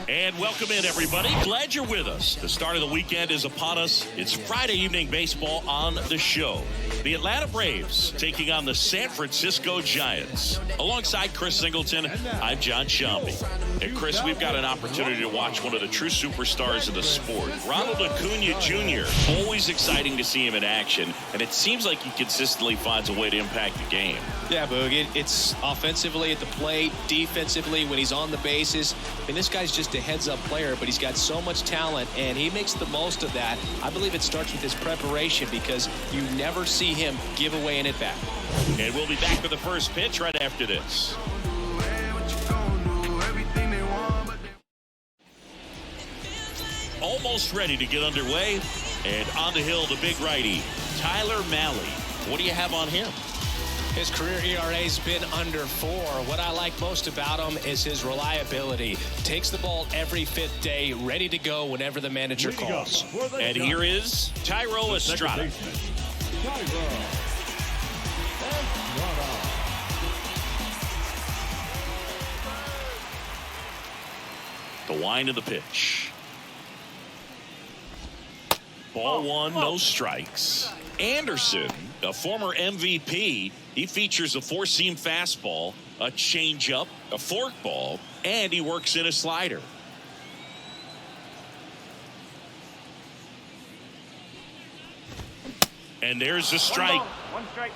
And welcome in, everybody. Glad you're with us. The start of the weekend is upon us. It's Friday evening baseball on the show. The Atlanta Braves taking on the San Francisco Giants. Alongside Chris Singleton, I'm John Shambi. And Chris, we've got an opportunity to watch one of the true superstars of the sport. Ronald Acuna Jr. Always exciting to see him in action, and it seems like he consistently finds a way to impact the game. Yeah, Boog, it's offensively at the plate, defensively when he's on the bases. And this guy's just a heads-up player, but he's got so much talent, and he makes the most of that. I believe it starts with his preparation because you never see him give away an at-bat. And we'll be back for the first pitch right after this. Almost ready to get underway, and on the hill, the big righty, Tyler Mahle. What do you have on him? His career ERA's been under 4. What I like most about him is his reliability. Takes the ball every 5th day, ready to go whenever the manager calls. And here is Thairo Estrada. The wind of the pitch. Ball one, no strikes. Anderson, a former MVP, he features a four-seam fastball, a changeup, a forkball, and he works in a slider. And there's a strike. One strike.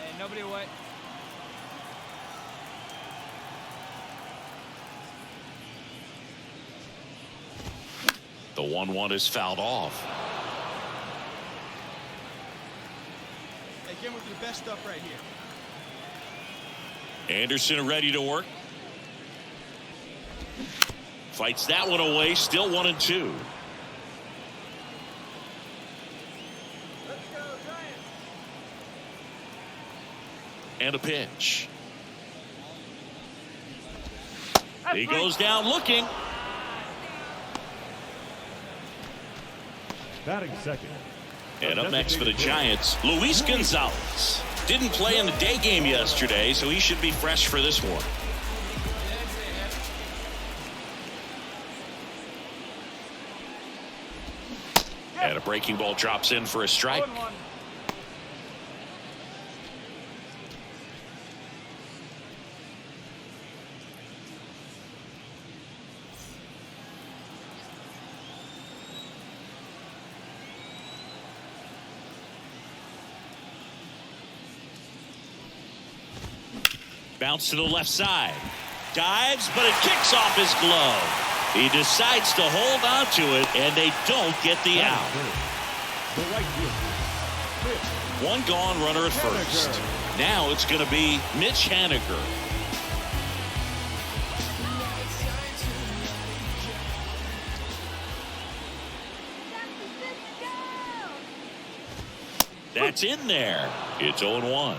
And nobody away. The 1-1 is fouled off. Again with the best stuff right here. Anderson ready to work. Fights that one away. Still 1-2. Let's go, Giants. And a pitch. He goes down looking. Batting second. And up next for the Giants, Luis Gonzalez. Didn't play in the day game yesterday, so he should be fresh for this one. And a breaking ball drops in for a strike. Bounce to the left side. Dives, but it kicks off his glove. He decides to hold on to it, and they don't get the out. One gone runner at first. Now it's going to be Mitch Haniger. That's in there. It's 0-1.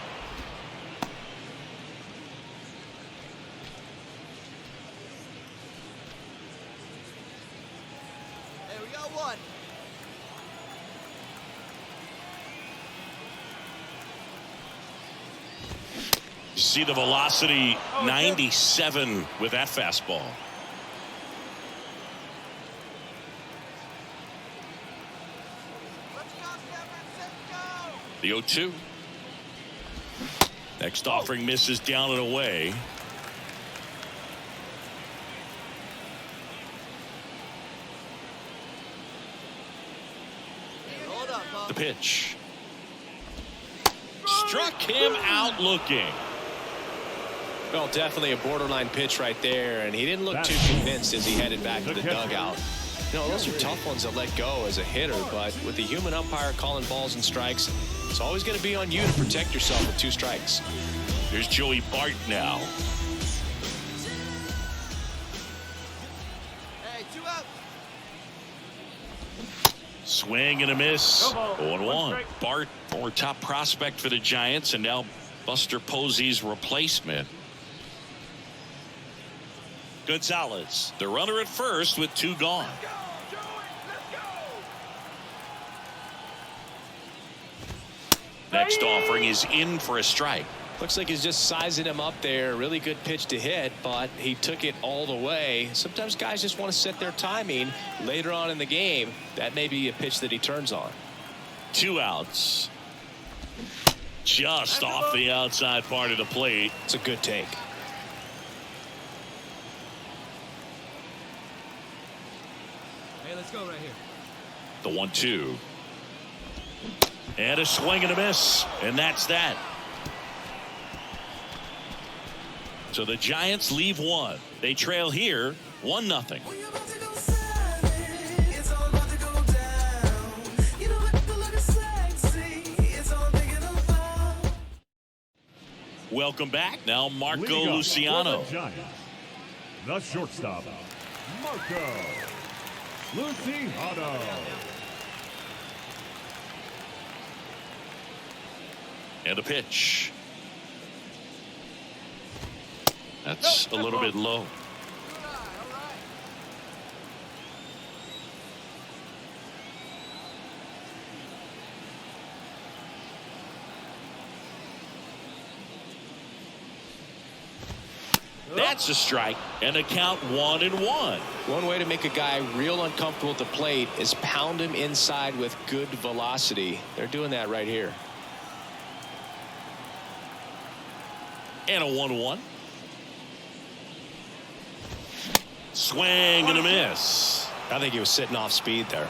You see the velocity, 97 with that fastball. The 0-2. Next offering misses down and away. The pitch. Struck him out looking. Well, definitely a borderline pitch right there, and he didn't look too convinced as he headed back to the dugout. You know, those are tough ones to let go as a hitter, but with the human umpire calling balls and strikes, it's always going to be on you to protect yourself with 2 strikes. Here's Joey Bart now. Hey, 2 out. Swing and a miss. 0-1. Bart, former top prospect for the Giants, and now Buster Posey's replacement. Gonzalez, the runner at first with 2 gone. Next offering is in for a strike. Looks like he's just sizing him up there. Really good pitch to hit, but he took it all the way. Sometimes guys just want to set their timing later on in the game. That may be a pitch that he turns on. 2 outs. Just off the outside part of the plate. It's a good take. Hey, let's go right here. The 1-2. And a swing and a miss. And that's that. So the Giants leave 1. They trail here 1-0. Welcome back. Now Marco Luciano. The shortstop, Marco Luciano. And a pitch. That's a little bit low. That's a strike, and a count 1-1. One way to make a guy real uncomfortable at the plate is pound him inside with good velocity. They're doing that right here. And a 1-1. Swing and a miss. I think he was sitting off speed there.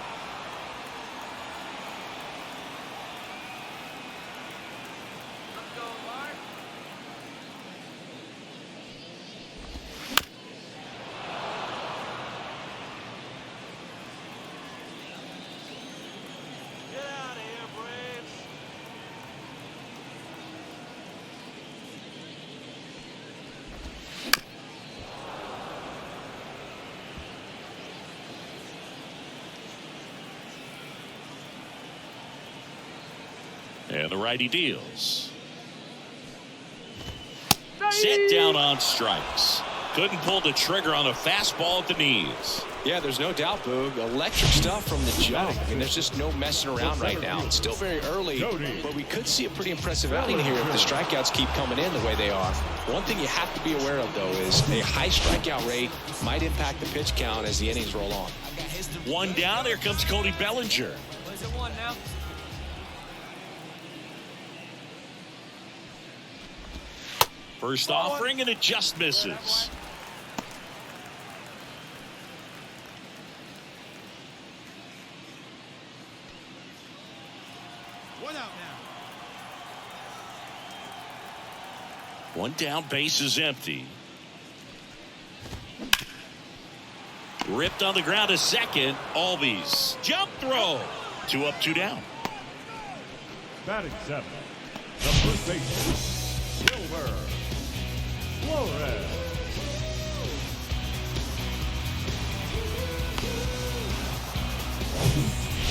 And the righty deals. Set down on strikes. Couldn't pull the trigger on a fastball at the knees. Yeah, there's no doubt, Boog. Electric stuff from the jump. I mean, there's just no messing around right now. It's still very early, but we could see a pretty impressive outing here if the strikeouts keep coming in the way they are. One thing you have to be aware of, though, is a high strikeout rate might impact the pitch count as the innings roll on. 1 down. Here comes Cody Bellinger. Where's it 1 now? First offering, and it just misses. One out now. 1 down, base is empty. Ripped on the ground to second. Albies. Jump throw. 2 up, 2 down. Batting 7. The first baseman, Silver Flores.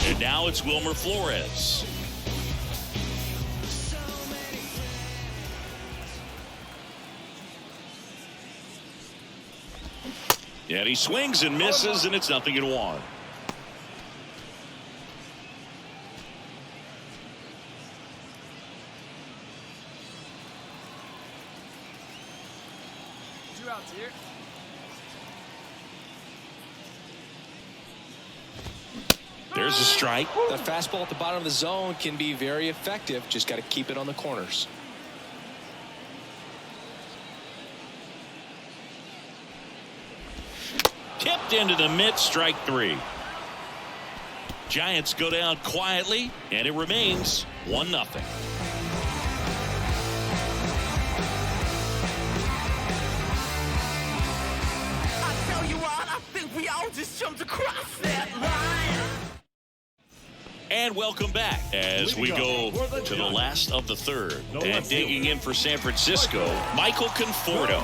And now it's Wilmer Flores. And he swings and misses, and it's 0-1. Here. There's a strike. The fastball at the bottom of the zone can be very effective. Just got to keep it on the corners. Tipped into the mid, strike 3. Giants go down quietly, and it remains 1-0. We all just jumped across that line. And welcome back as we go to the last of the third. And digging in for San Francisco, Michael Conforto.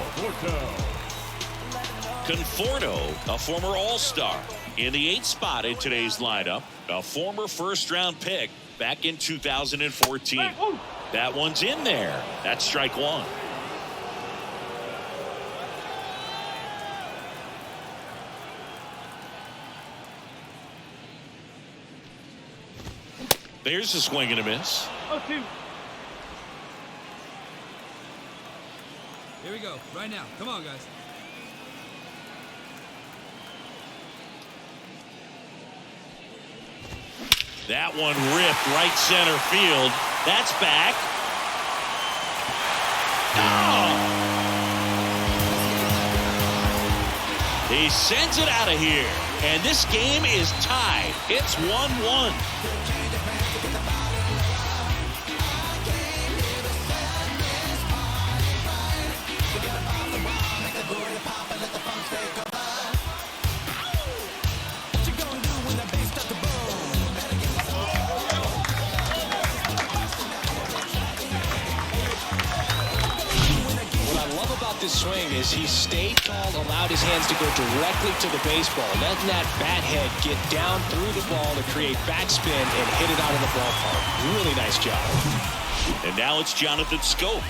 Conforto, a former All-Star, in the 8th spot in today's lineup. A former first-round pick back in 2014. That one's in there. That's strike 1. There's a swing and a miss. 0-2. Here we go. Right now. Come on, guys. That one ripped right center field. That's back. Oh! He sends it out of here. And this game is tied. It's 1-1. This swing is he stayed tall, allowed his hands to go directly to the baseball, letting that bat head get down through the ball to create backspin and hit it out of the ballpark. Really nice job. And now it's Jonathan Scope.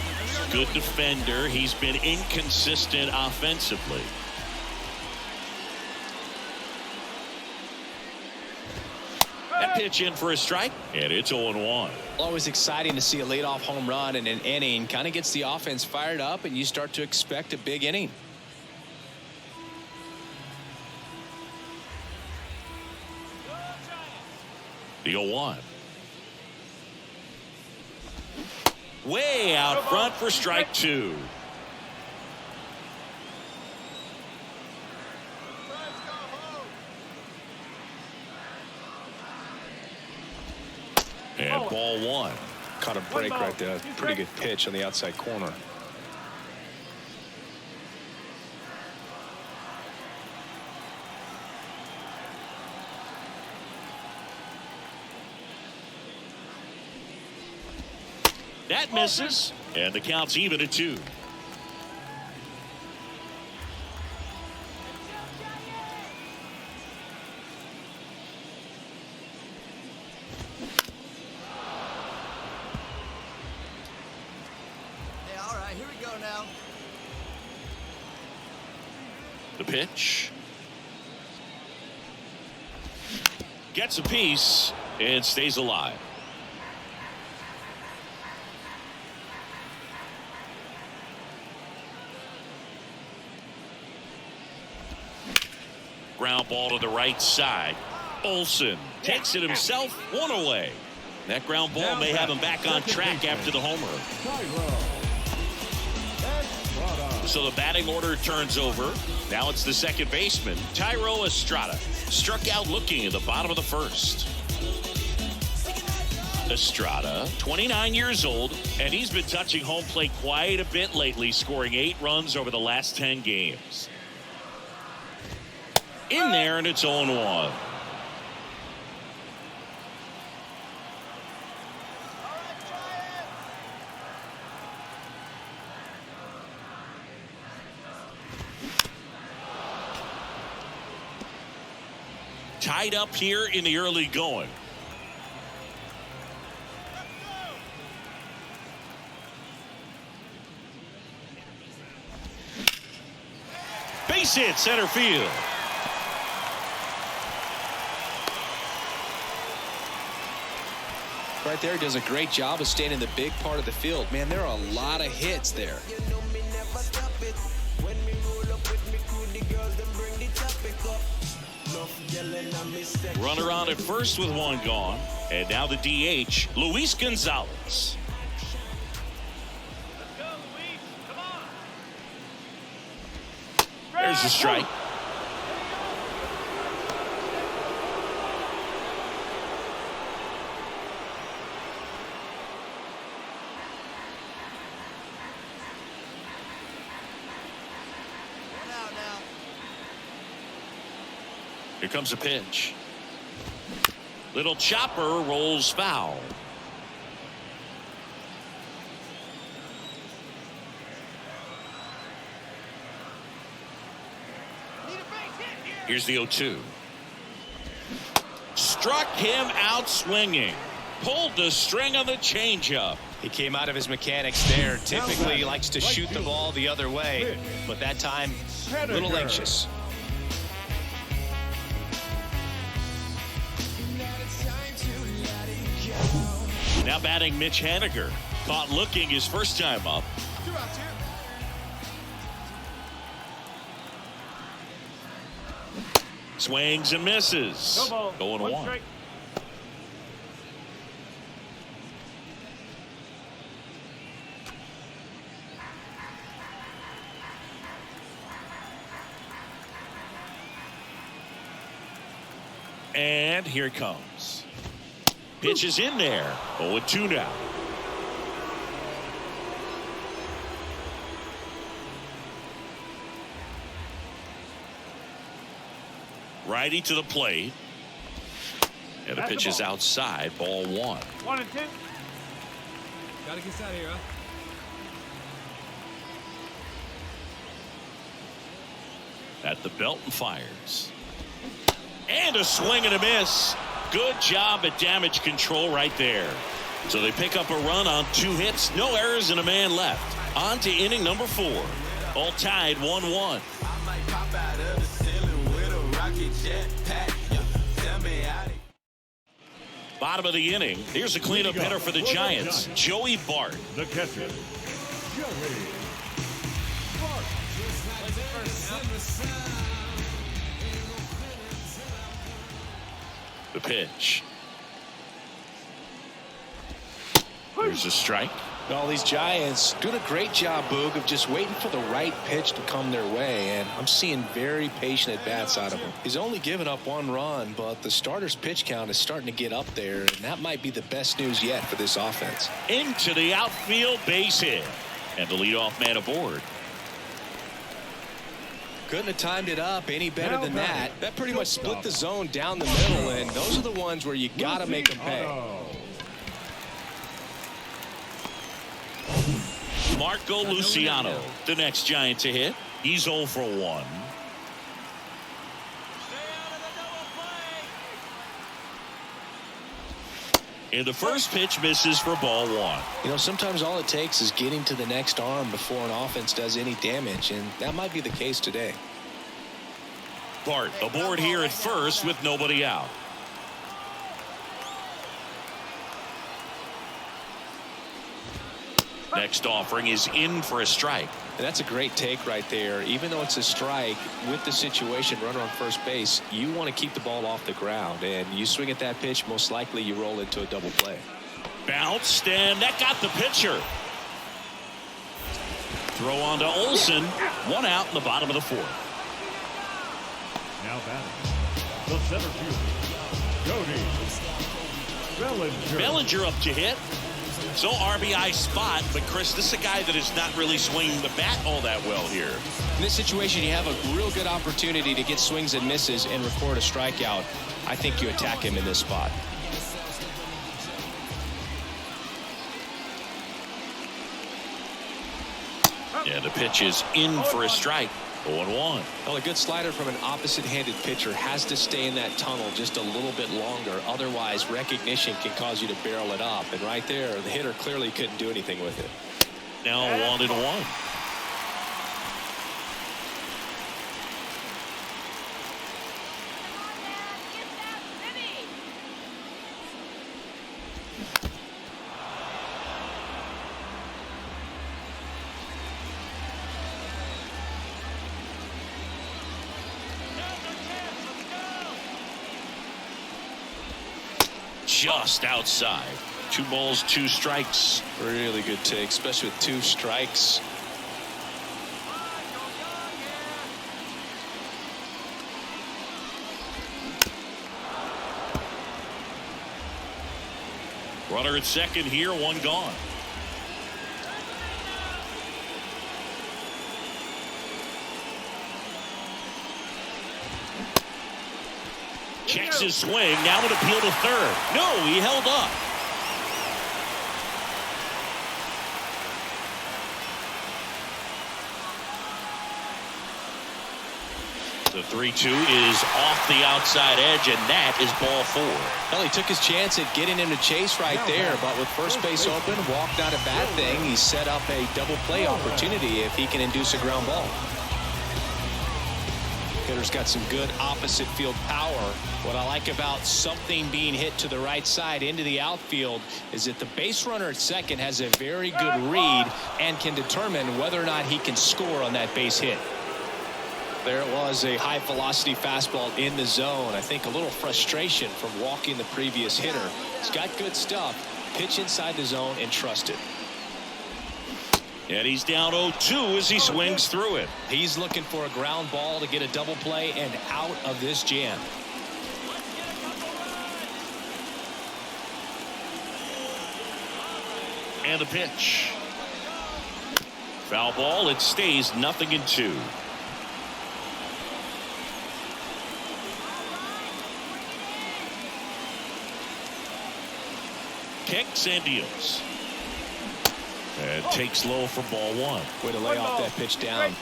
Good defender. He's been inconsistent offensively. That pitch in for a strike, and it's 0-1. Always exciting to see a leadoff home run in an inning. Kind of gets the offense fired up, and you start to expect a big inning. The 0-1. Way out front for strike two. And ball one. Caught a break right there. Pretty good pitch on the outside corner. That misses, and the count's even at 2. The pitch. Gets a piece and stays alive. Ground ball to the right side. Olsen takes it himself, 1 away. That ground ball may have him back on track after the homer. So the batting order turns over. Now it's the second baseman, Thairo Estrada. Struck out looking in the bottom of the first. Estrada, 29 years old, and he's been touching home plate quite a bit lately, scoring 8 runs over the last 10 games. In there, and it's 0-1. Tied up here in the early going. Base hit, center field. Right there, does a great job of staying in the big part of the field. Man, there are a lot of hits there. Runner on at first with 1 gone. And now the DH, Luis Gonzalez. There's the strike. Here comes a pitch. Little chopper rolls foul. Here's the 0-2. Struck him out swinging. Pulled the string on the changeup. He came out of his mechanics there. Typically he likes to shoot the ball the other way, but that time a little anxious. Now batting Mitch Haniger. Caught looking his first time up. Swings and misses. No ball. 0-1. Strike. And here it comes. Pitch is in there. 0-2 now. Righty to the plate. And the pitch is outside. Ball 1. 1-2. Gotta get out of here, huh? At the belt and fires. And a swing and a miss. Good job at damage control right there. So they pick up a run on 2 hits, no errors, and a man left. On to inning number 4. All tied 1-1. Bottom of the inning. Here's a cleanup hitter for the Giants, Joey Bart. The catcher, Joey Bart. The pitch. There's a strike. Well, these Giants doing a great job, Boog, of just waiting for the right pitch to come their way, and I'm seeing very patient at-bats out of him. He's only given up 1 run, but the starter's pitch count is starting to get up there, and that might be the best news yet for this offense. Into the outfield, base hit. And the leadoff man aboard. Couldn't have timed it up any better than that. That pretty much split the zone down the middle, and those are the ones where you got to make them pay. Marco Luciano, the next Giant to hit. He's 0 for 1. And the first pitch misses for ball 1. You know, sometimes all it takes is getting to the next arm before an offense does any damage, and that might be the case today. Bart aboard here at first with nobody out. Next offering is in for a strike. And that's a great take right there. Even though it's a strike, with the situation, runner on first base, you want to keep the ball off the ground. And you swing at that pitch, most likely you roll into a double play. Bounced, and that got the pitcher. Throw on to Olsen. 1 out in the bottom of the 4th. Now batting, the center fielder, Cody Bellinger up to hit. So RBI spot, but Chris, this is a guy that is not really swinging the bat all that well here. In this situation, you have a real good opportunity to get swings and misses and record a strikeout. I think you attack him in this spot. Yeah, the pitch is in for a strike. 0-1. Well, a good slider from an opposite-handed pitcher has to stay in that tunnel just a little bit longer. Otherwise, recognition can cause you to barrel it up. And right there, the hitter clearly couldn't do anything with it. Now 1-1. Just outside. 2 balls, 2 strikes. Really good take, especially with 2 strikes. Runner at second here, 1 gone. Checks his swing. Now an appeal to third. No, he held up. The 3-2 is off the outside edge, and that is ball 4. Well, he took his chance at getting him to chase right there, but with first base open, walk not a bad thing. He set up a double play opportunity if he can induce a ground ball. Hitter's got some good opposite field power. What I like about something being hit to the right side into the outfield is that the base runner at second has a very good read and can determine whether or not he can score on that base hit. There it was, a high velocity fastball in the zone. I think a little frustration from walking the previous hitter. He's got good stuff. Pitch inside the zone and trust it. And he's down 0-2 as he swings through it. He's looking for a ground ball to get a double play and out of this jam. And the pitch. Foul ball. It stays 0-2. Kicks and deals. And takes low for ball one. Way to lay off that pitch down.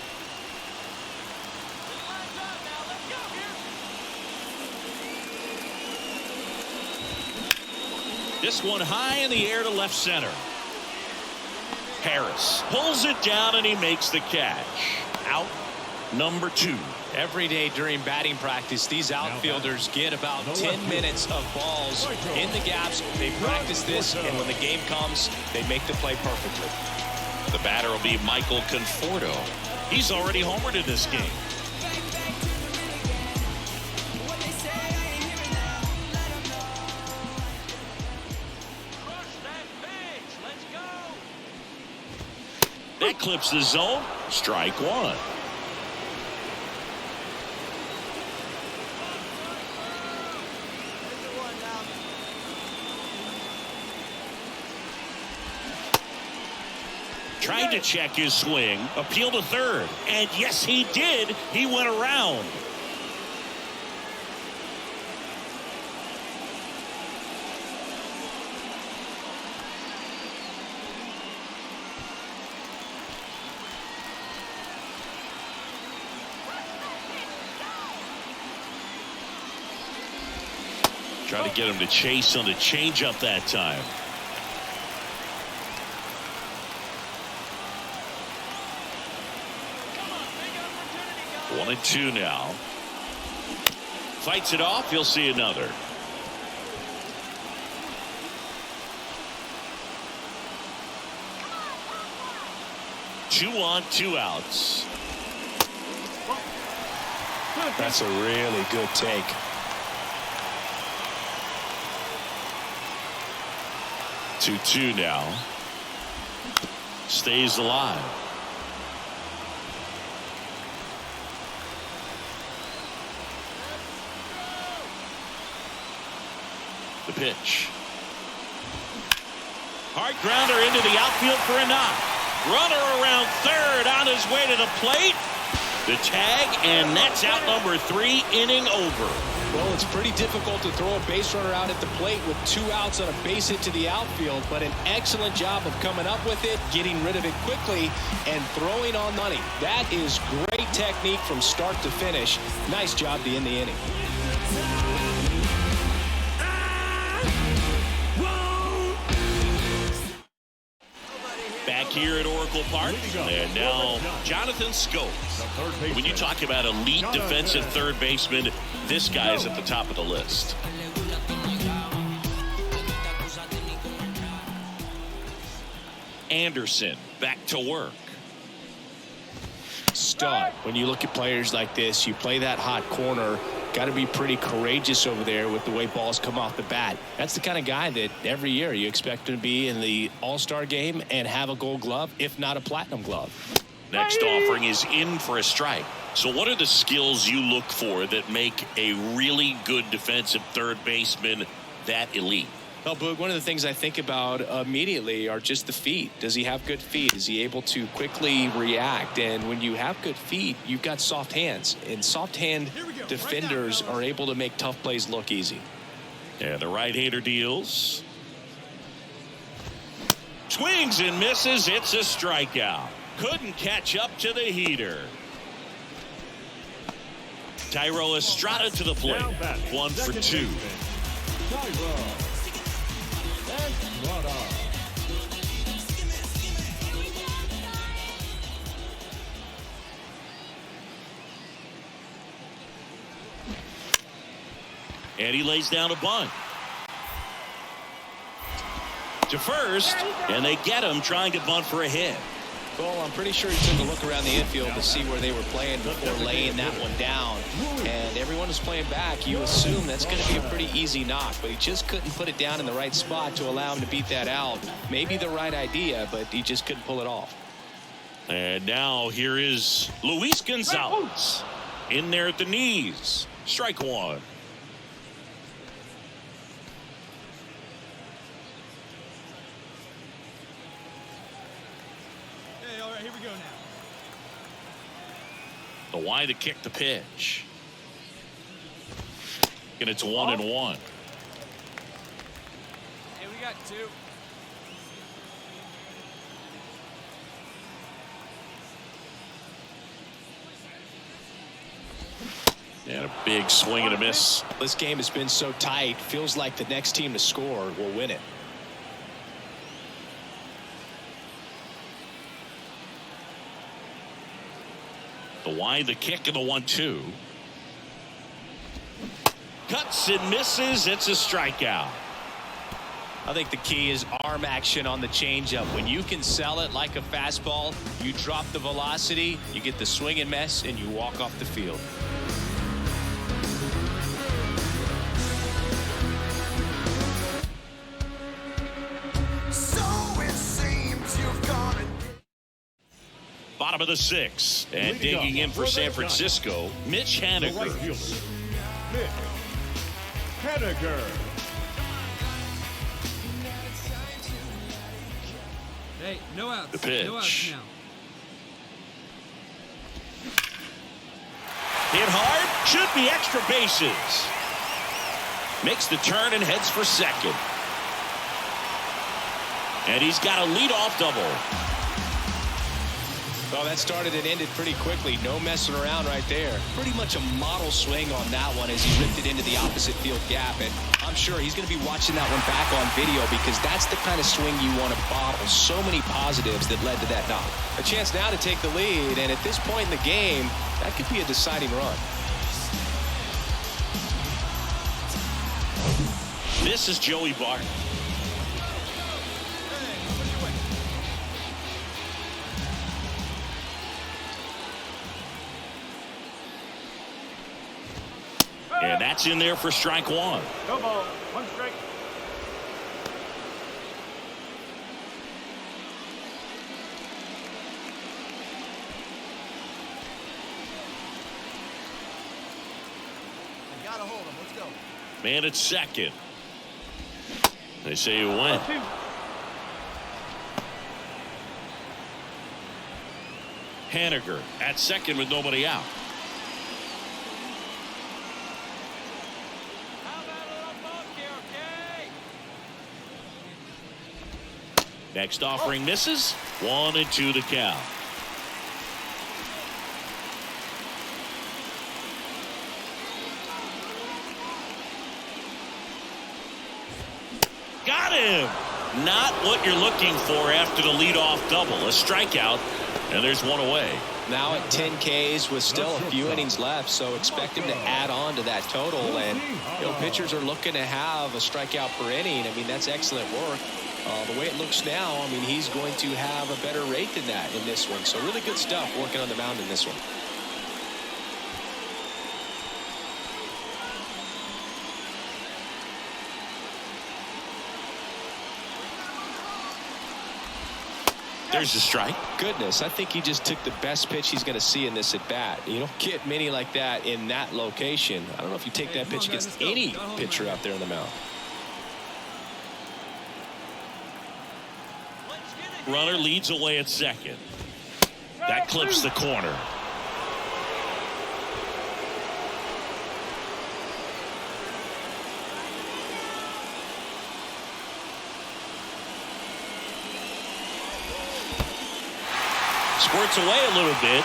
This one high in the air to left center. Harris pulls it down and he makes the catch. Out number 2. Every day during batting practice, these outfielders get about 10 minutes of balls in the gaps. They practice this, and when the game comes, they make the play perfectly. The batter will be Michael Conforto. He's already homered in this game. That clips the zone. Strike one. Tried to check his swing, appeal to third, and yes, he did. He went around. Try to get him to chase on the changeup that time. 1-2 now. Fights it off. You'll see another. Two on, 2 outs. That's a really good take. Two now. Stays alive. The pitch. Hard grounder into the outfield for a knock. Runner around third on his way to the plate. The tag, and that's out number 3, inning over. Well, it's pretty difficult to throw a base runner out at the plate with 2 outs on a base hit to the outfield, but an excellent job of coming up with it, getting rid of it quickly, and throwing on money. That is great technique from start to finish. Nice job to end the inning. Back here at Oracle Park, and now Jonathan Scope. When you talk about elite defensive third baseman, this guy is at the top of the list. Anderson back to work. Stud. When you look at players like this, you play that hot corner. Got to be pretty courageous over there with the way balls come off the bat. That's the kind of guy that every year you expect him to be in the All-Star game and have a Gold Glove, if not a Platinum Glove. Next offering is in for a strike. So what are the skills you look for that make a really good defensive third baseman that elite? Well, Boog, one of the things I think about immediately are just the feet. Does he have good feet? Is he able to quickly react? And when you have good feet, you've got soft hands. And soft hand defenders are able to make tough plays look easy. And the right-hander deals. Swings and misses. It's a strikeout. Couldn't catch up to the heater. Tyro Estrada to the plate. 1 for 2. And he lays down a bunt. To first, and they get him trying to bunt for a hit. Well, I'm pretty sure he took a look around the infield to see where they were playing before laying that one down. And everyone was playing back. You assume that's going to be a pretty easy knock, but he just couldn't put it down in the right spot to allow him to beat that out. Maybe the right idea, but he just couldn't pull it off. And now here is Luis Gonzalez in there at the knees. Strike one. Hey, all right, here we go now. The why to kick the pitch. And it's 1-1. Hey, we got two. And a big swing and a miss. This game has been so tight. Feels like the next team to score will win it. The why the kick and the 1-2. Cuts and misses. It's a strikeout. I think the key is arm action on the changeup. When you can sell it like a fastball, you drop the velocity, you get the swing and miss, and you walk off the field. Bottom of the sixth. And digging in for San Francisco, Mitch The Haniger. right fielder, Mitch Haniger. Hey, no outs. The pitch. No outs now. Hit hard. Should be extra bases. Makes the turn and heads for second. And he's got a leadoff double. Well, that started and ended pretty quickly. No messing around right there. Pretty much a model swing on that one as he ripped it into the opposite field gap. And I'm sure he's going to be watching that one back on video because that's the kind of swing you want to bottle. So many positives that led to that knock. A chance now to take the lead. And at this point in the game, that could be a deciding run. This is Joey Bart. And that's in there for strike one. No ball, one strike. I gotta hold him. Let's go. Man at second. They say you win. Haniger at second with nobody out. Next offering misses. 1-2 the count. Got him. Not what you're looking for after the leadoff double. A strikeout, and there's one away. Now at 10 Ks with still a few innings left, so expect him to add on to that total. And pitchers are looking to have a strikeout per inning. I mean, that's excellent work. The way it looks now, I mean, he's going to have a better rate than that in this one. So really good stuff working on the mound in this one. There's the strike. Goodness, I think he just took the best pitch he's going to see in this at bat. You don't get many like that in that location. I don't know if you take that pitch against any pitcher out there on the mound. Runner leads away at second. That clips the corner. Squirts away a little bit.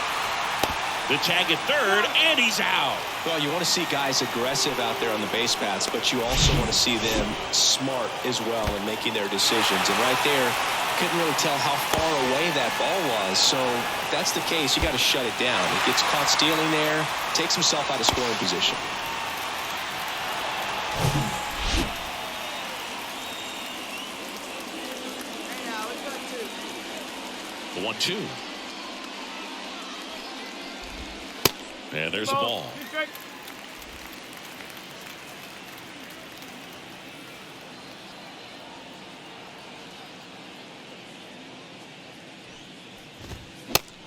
The tag at third, and he's out. Well, you want to see guys aggressive out there on the base paths, but you also want to see them smart as well in making their decisions. And right there, couldn't really tell how far away that ball was. So if that's the case, you got to shut it down. He gets caught stealing there, takes himself out of scoring position. Hey, now, it's got two. The 1-2. And there's a ball.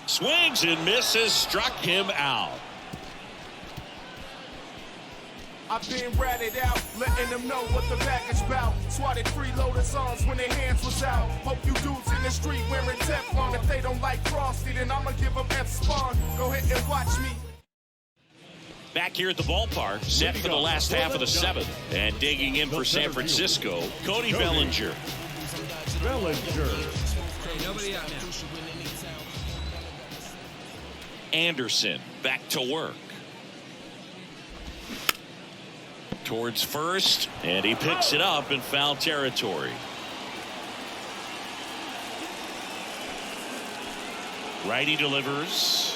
Swings and misses, struck him out. I've been ratted out, letting them know what the back is about. Swatted freeloader songs when their hands was out. Hope you dudes in the street wearing Teflon. If they don't like Frosty, then I'ma give them F-Spawn. Go ahead and watch me. Back here at the ballpark, set for the last half of the seventh. And digging in for San Francisco, Cody Bellinger. Hey, nobody out now. Anderson back to work. Towards first, and he picks it up in foul territory. Righty delivers.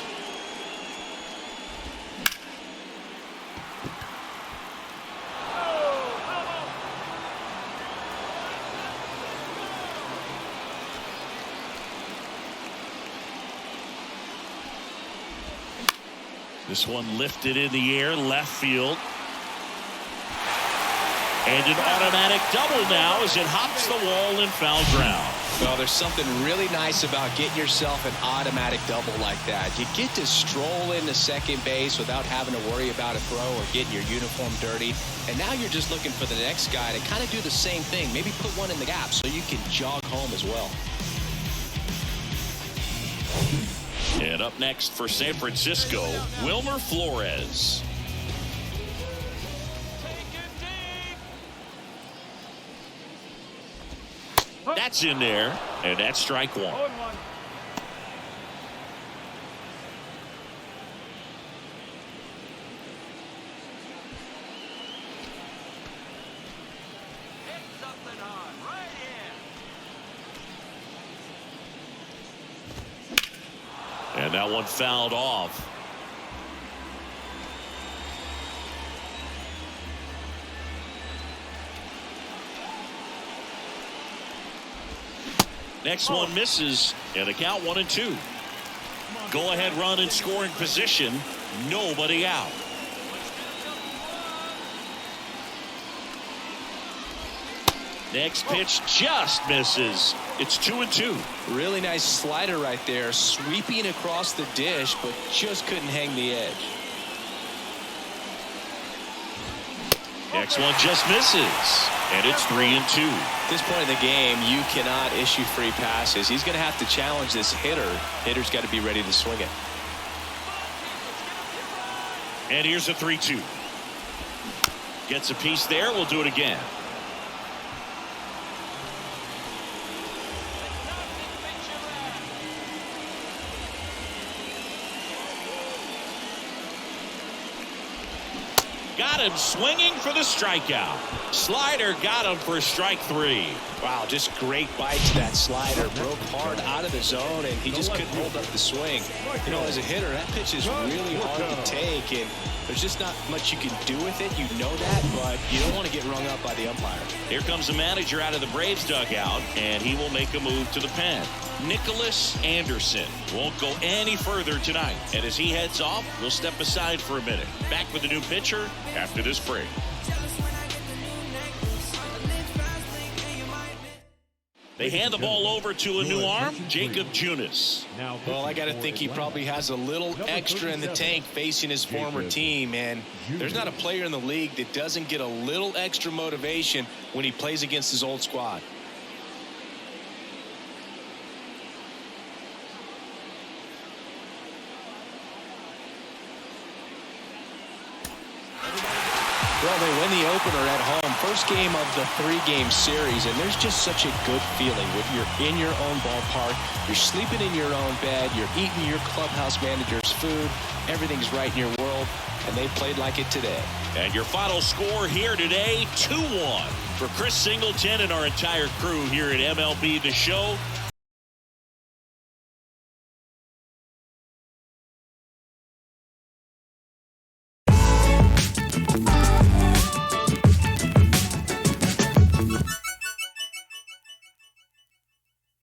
This one lifted in the air, left field. And an automatic double now as it hops the wall in foul ground. Well, there's something really nice about getting yourself an automatic double like that. You get to stroll into second base without having to worry about a throw or getting your uniform dirty. And now you're just looking for the next guy to kind of do the same thing. Maybe put one in the gap so you can jog home as well. And up next for San Francisco, Wilmer Flores. That's in there, and that's strike one. And that one fouled off. Next one misses, and the count 1-2. Go ahead run in scoring position. Nobody out. Next pitch just misses. It's 2-2. Really nice slider right there, sweeping across the dish, but just couldn't hang the edge. Next one just misses, and it's 3-2. At this point in the game, you cannot issue free passes. He's going to have to challenge this hitter. Hitter's got to be ready to swing it. And here's a 3-2. Gets a piece there. We'll do it again. Got him swinging for the strikeout. Slider got him for strike three. Wow, just great bite to that slider. Broke hard out of the zone, and he just couldn't hold up the swing. You know, as a hitter, that pitch is really hard to take, and there's just not much you can do with it. You know that, but you don't want to get rung up by the umpire. Here comes the manager out of the Braves dugout, and he will make a move to the pen. Nickolas Anderson won't go any further tonight. And as he heads off, we'll step aside for a minute. Back with the new pitcher after this break. They hand the ball over to a new arm, Jacob Junis. Well, I got to think he probably has a little extra in the tank facing his former team, and there's not a player in the league that doesn't get a little extra motivation when he plays against his old squad. Well, they win the opener at home. First game of the three-game series, and there's just such a good feeling when you're in your own ballpark. You're sleeping in your own bed. You're eating your clubhouse manager's food. Everything's right in your world, and they played like it today. And your final score here today, 2-1. For Chris Singleton and our entire crew here at MLB The Show,